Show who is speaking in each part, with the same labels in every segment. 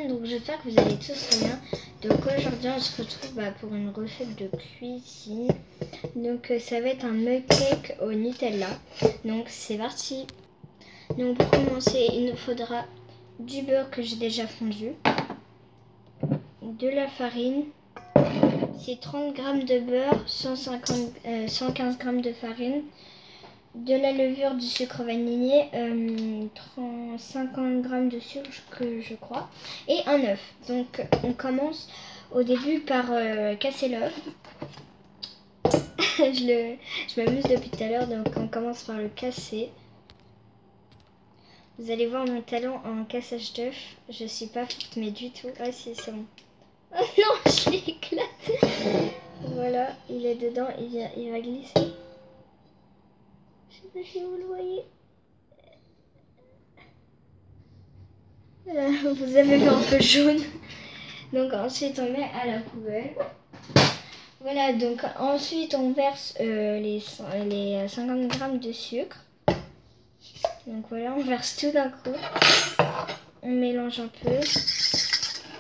Speaker 1: semaine, donc j'espère que vous allez tous très bien. Donc aujourd'hui on se retrouve pour une recette de cuisine. Donc ça va être un mug cake au Nutella. Donc c'est parti. Donc pour commencer il nous faudra du beurre que j'ai déjà fondu, de la farine, c'est 30 g de beurre, 115 g de farine, de la levure, du sucre vanillé, 50 g de sucre je crois, et un œuf. Donc on commence au début par casser l'œuf. je m'amuse depuis tout à l'heure, donc on commence par le casser. Vous allez voir mon talent en cassage d'œuf. Je suis pas forte mais du tout. Ah si, c'est bon. Oh non, je l'éclate. Voilà, il est dedans, il va glisser. Je sais pas si vous le voyez. Vous avez vu un peu jaune. Donc ensuite on met à la poubelle. Voilà, donc ensuite on verse les 50 g de sucre. Donc voilà, on verse tout d'un coup. On mélange un peu.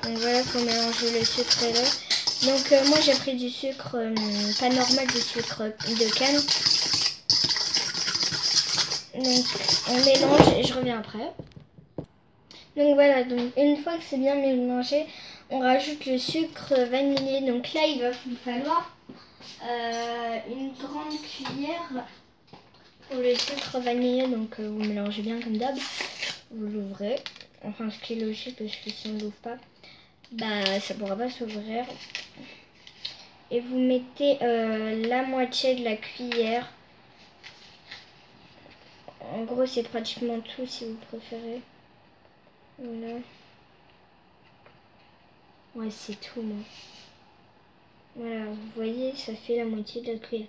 Speaker 1: Donc voilà, il faut mélanger le sucre et l'eau. Donc moi j'ai pris du sucre pas normal, du sucre de canne. Donc on mélange et je reviens après. Donc voilà, donc une fois que c'est bien mélangé, on rajoute le sucre vanillé. Donc là il va vous falloir une grande cuillère pour le sucre vanillé. Donc vous mélangez bien comme d'hab. Vous l'ouvrez. Enfin ce qui est logique parce que si on ne l'ouvre pas, ça pourra pas s'ouvrir. Et vous mettez la moitié de la cuillère. En gros c'est pratiquement tout si vous préférez. Voilà. Ouais, c'est tout moi. Voilà, vous voyez, ça fait la moitié de la cuillère.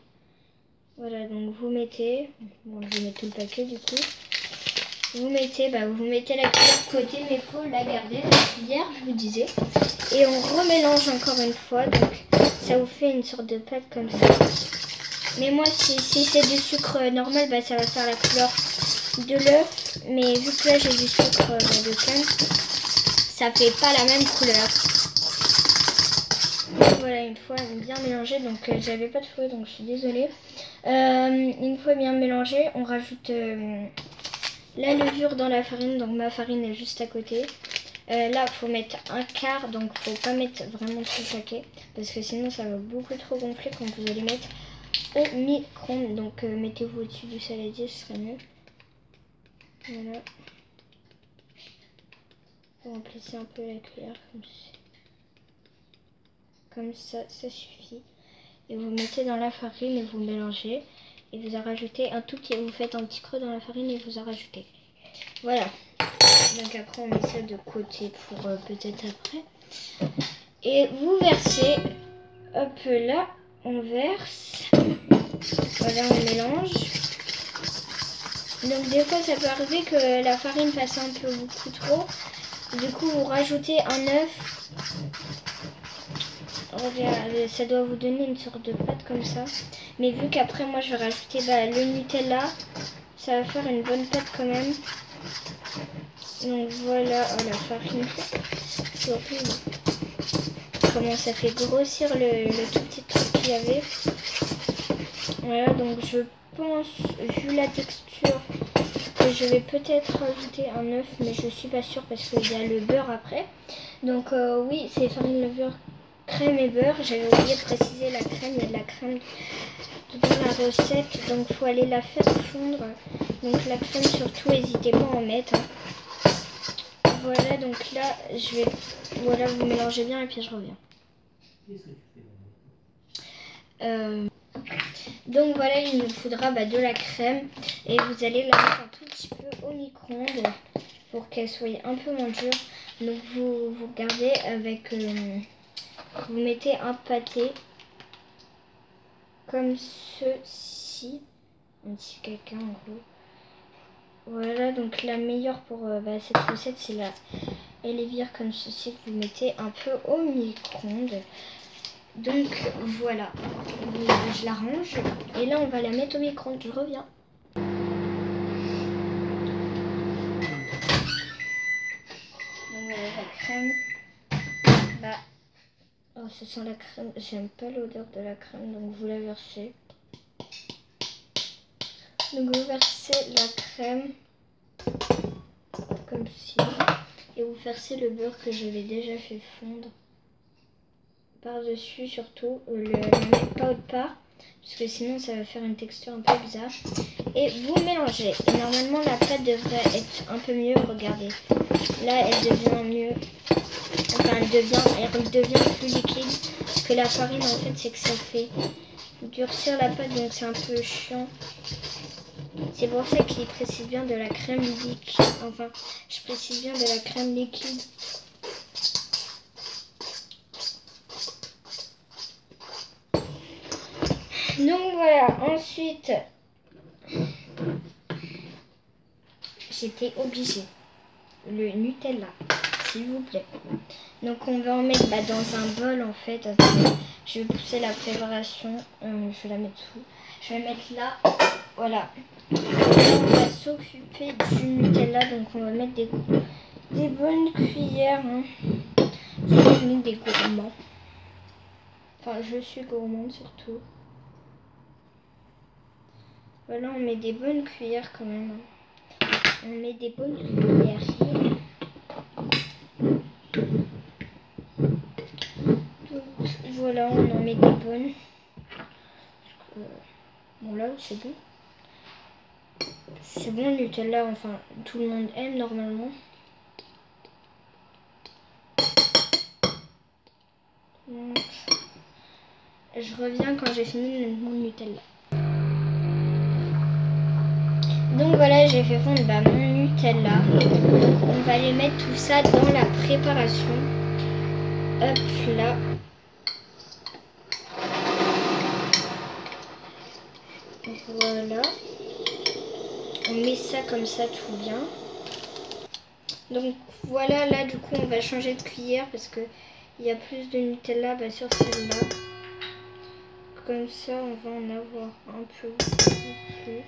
Speaker 1: Voilà, donc vous mettez, bon je vais mettre tout le paquet du coup. Vous mettez la cuillère de côté, mais il faut la garder, la cuillère, je vous disais. Et on remélange encore une fois, donc ça vous fait une sorte de pâte comme ça. Mais moi, si c'est du sucre normal, ça va faire la couleur de l'œuf. Mais vu que là, j'ai du sucre de canne, ça fait pas la même couleur. Voilà, une fois bien mélangé, donc j'avais pas de fouet, donc je suis désolée. Une fois bien mélangé, on rajoute la levure dans la farine, donc ma farine est juste à côté. Là, faut mettre un quart, donc faut pas mettre vraiment tout le paquet, parce que sinon ça va beaucoup trop gonfler quand vous allez mettre au micro-ondes. Donc mettez-vous au-dessus du saladier, ce serait mieux. Voilà. Vous remplissez un peu la cuillère comme ça, ça suffit. Et vous mettez dans la farine et vous mélangez. Et vous en rajoutez un tout petit, vous faites un petit creux dans la farine et vous en rajoutez. Voilà. Donc après on met ça de côté pour peut-être après. Et vous versez, hop là, on verse. Voilà, on mélange. Donc des fois ça peut arriver que la farine passe un peu beaucoup trop. Du coup vous rajoutez un œuf. Regardez, ça doit vous donner une sorte de pâte comme ça. Mais vu qu'après moi je vais rajouter le Nutella, ça va faire une bonne pâte quand même. Donc voilà, oh la farine, c'est horrible. Comment ça fait grossir le tout petit truc qu'il y avait. Voilà, donc je pense, vu la texture, que je vais peut-être rajouter un œuf, mais je suis pas sûre parce qu'il y a le beurre après. Donc oui, c'est farine, levure, crème et beurre. J'avais oublié de préciser la crème, il y a de la crème dans la recette, donc faut aller la faire fondre. Donc la crème surtout, n'hésitez pas à en mettre. Voilà, donc là voilà, vous mélangez bien et puis je reviens. Donc voilà, il nous faudra de la crème et vous allez la mettre un tout petit peu au micro-ondes pour qu'elle soit un peu moins dure. Donc vous regardez avec, vous mettez un pâté comme ceci, un petit caca en gros. Voilà, donc la meilleure pour cette recette, c'est la Elviire comme ceci que vous mettez un peu au micro-ondes. Donc voilà, je la range et là on va la mettre au micro-ondes. Je reviens. Donc la crème. Bah, oh, ça sent la crème. J'aime pas l'odeur de la crème, donc vous la versez. Donc vous versez la crème comme ci. Et vous versez le beurre que j'avais déjà fait fondre par-dessus, surtout. Ne mettez pas au pas, parce que sinon ça va faire une texture un peu bizarre. Et vous mélangez. Et normalement la pâte devrait être un peu mieux. Regardez. Là elle devient mieux. Enfin elle devient plus liquide. Parce que la farine en fait c'est que ça fait durcir la pâte, donc c'est un peu chiant. C'est pour ça qu'il précise bien de la crème liquide. Enfin, je précise bien de la crème liquide. Donc voilà, ensuite, j'étais obligée. Le Nutella, s'il vous plaît. Donc on va en mettre dans un bol en fait. Attendez, je vais pousser la préparation. Je vais la mettre où? Je vais la mettre là. Voilà. Et là, on va s'occuper du Nutella. Donc on va mettre des bonnes cuillères. Hein. Je mets des gourmands. Enfin, je suis gourmande surtout. Voilà, on met des bonnes cuillères quand même. On met des bonnes cuillères. Donc voilà, on en met des bonnes. Bon là, c'est bon. C'est bon le Nutella, enfin tout le monde aime normalement. Donc, je reviens quand j'ai fini mon Nutella. Donc voilà, j'ai fait fondre mon Nutella. Donc on va aller mettre tout ça dans la préparation. Hop là. Voilà. On met ça comme ça tout bien. Donc voilà, là du coup on va changer de cuillère parce que il y a plus de Nutella sur celle-là. Comme ça on va en avoir un peu plus.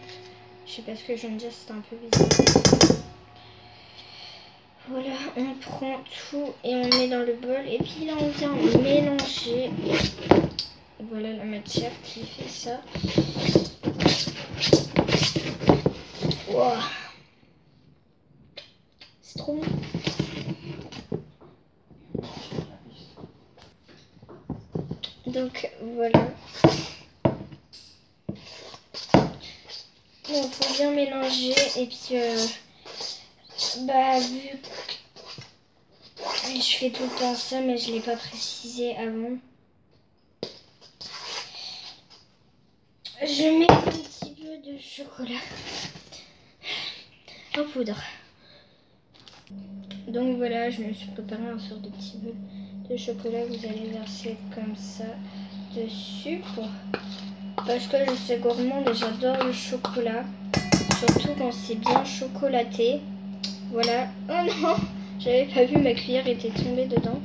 Speaker 1: Je sais pas ce que je viens de dire, c'était un peu bizarre. Voilà, on prend tout et on met dans le bol. Et puis là on vient mélanger. Voilà la matière qui fait ça. Wow. C'est trop bon. Donc voilà. Il faut bien mélanger et puis vu que je fais tout le temps ça mais je l'ai pas précisé avant. Je mets un petit peu de chocolat en poudre. Donc voilà, je me suis préparé un sort de petit bol de chocolat. Vous allez verser comme ça dessus parce que je suis gourmande et j'adore le chocolat, surtout quand c'est bien chocolaté. Voilà. Oh non, j'avais pas vu, ma cuillère était tombée dedans.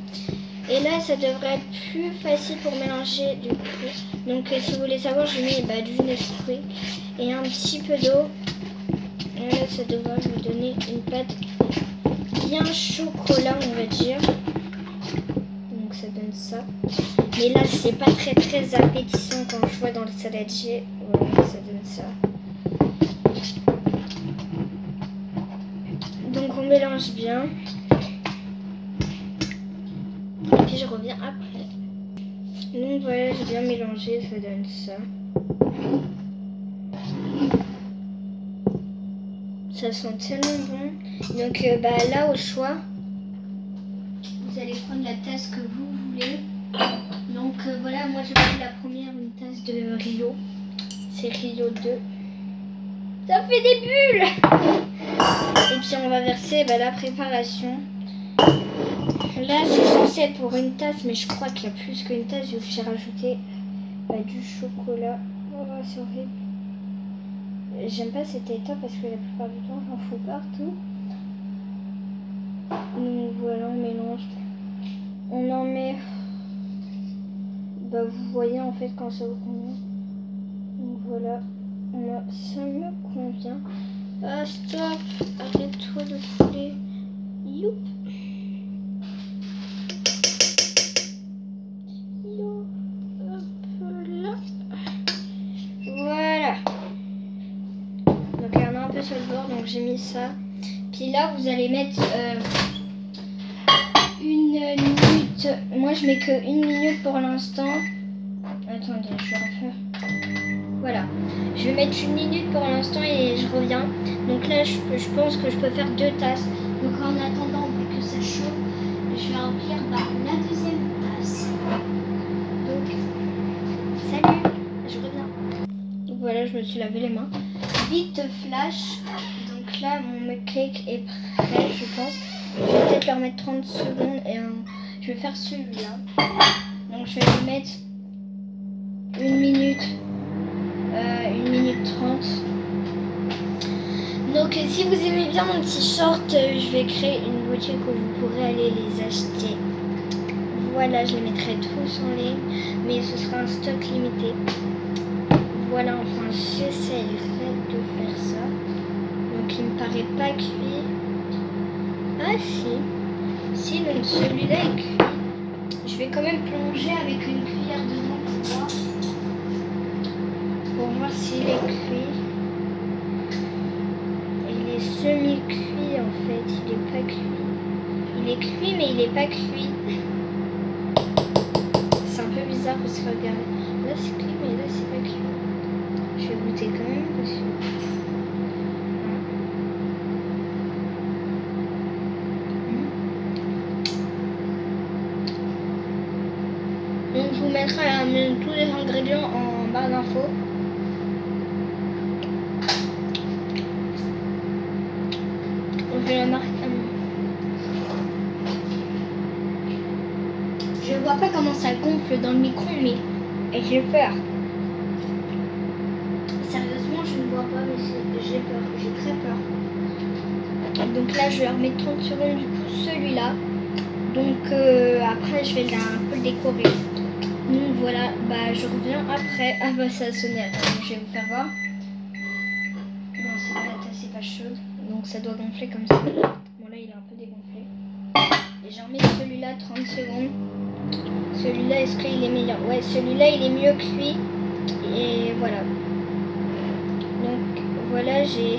Speaker 1: Et là ça devrait être plus facile pour mélanger du coup. Donc si vous voulez savoir, j'ai mis du Nesquik et un petit peu d'eau. Et là ça devrait me donner une pâte bien chocolat on va dire. Donc ça donne ça. Mais là c'est pas très appétissant quand je vois dans le saladier. Voilà, ça donne ça. Donc on mélange bien. Et puis je reviens après. Donc voilà, j'ai bien mélangé, ça donne ça. Ça sent tellement bon. Donc là au choix, vous allez prendre la tasse que vous voulez. Donc voilà, moi j'ai pris la première, une tasse de Rio. C'est Rio 2. Ça fait des bulles. Et puis on va verser la préparation. Là c'est censé être pour une tasse, mais je crois qu'il y a plus qu'une tasse. J'ai rajouté du chocolat. Oh c'est horrible. J'aime pas cet état parce que la plupart du temps j'en fous partout. Donc voilà, on mélange. On en met. Vous voyez en fait quand ça vous convient. Donc voilà, moi ça me convient. Ah stop, arrête-toi de couler. Youp. ça. Puis là, vous allez mettre 1 minute. Moi, je mets que 1 minute pour l'instant. Attendez, je vais refaire. Voilà. Je vais mettre 1 minute pour l'instant et je reviens. Donc là, je pense que je peux faire 2 tasses. Donc en attendant que ça chauffe, je vais remplir la deuxième tasse. Donc, salut, je reviens. Donc voilà, je me suis lavé les mains. Vite flash. Donc là, mon cake est prêt, je pense. Je vais peut-être leur mettre 30 secondes et je vais faire celui-là. Donc je vais lui mettre 1 minute, 1 minute 30. Donc si vous aimez bien mon petit short, je vais créer une boutique où vous pourrez aller les acheter. Voilà, je les mettrai tous en ligne, mais ce sera un stock limité. Voilà, enfin j'essayerai de faire ça. Donc il me paraît pas cuit. Ah si, donc celui-là est cuit. Je vais quand même plonger avec une cuillère dedans pour voir s'il est cuit. Il est semi-cuit en fait, il est pas cuit. Il est cuit mais il est pas cuit. C'est un peu bizarre parce que regardez, là c'est cuit mais là c'est pas cuit. Je vais goûter quand même parce que... Donc je vous mettrai tous les ingrédients en barre d'infos. Je vais la marquer. Je vois pas comment ça gonfle dans le micro, mais j'ai peur. Sérieusement, je ne vois pas, mais j'ai peur. J'ai très peur. Donc là, je vais leur mettre 30 secondes du coup celui-là. Donc après, je vais un peu le décorer. Donc voilà, bah je reviens après. Ah bah ça a sonné, attends, je vais vous faire voir. Non, c'est pas la tasse, c'est pas chaude. Donc ça doit gonfler comme ça. Bon là il est un peu dégonflé. Et j'en mets celui-là 30 secondes. Celui-là, est-ce qu'il est meilleur? Ouais, celui-là il est mieux cuit. Et voilà. Donc voilà, j'ai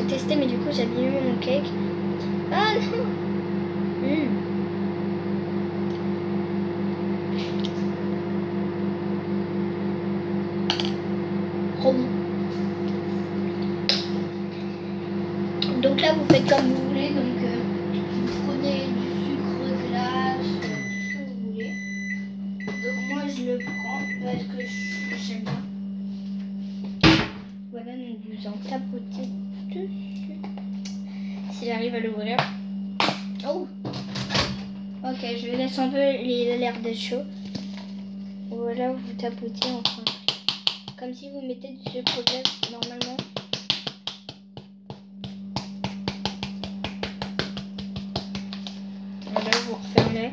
Speaker 1: testé mais du coup j'ai abîmé mon cake. Ah non. Donc là vous faites comme vous voulez, donc vous prenez du sucre glace, tout ce que vous voulez. Donc moi je le prends parce que j'aime bien. Voilà, donc vous en tapotez dessus. Si j'arrive à l'ouvrir. Oh. Ok, je laisse un peu l'air d'être chaud. Voilà, vous tapotez enfin. Comme si vous mettez du sucre glace normalement. Voilà, vous refermez.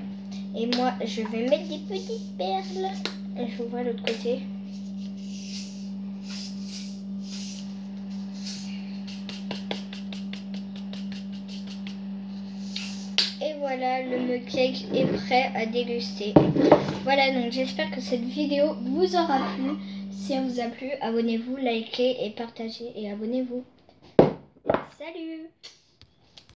Speaker 1: Et moi, je vais mettre des petites perles. Et je ouvre l'autre côté. Et voilà, le mug cake est prêt à déguster. Voilà, donc j'espère que cette vidéo vous aura plu. Si elle vous a plu, abonnez-vous, likez et partagez et abonnez-vous. Salut!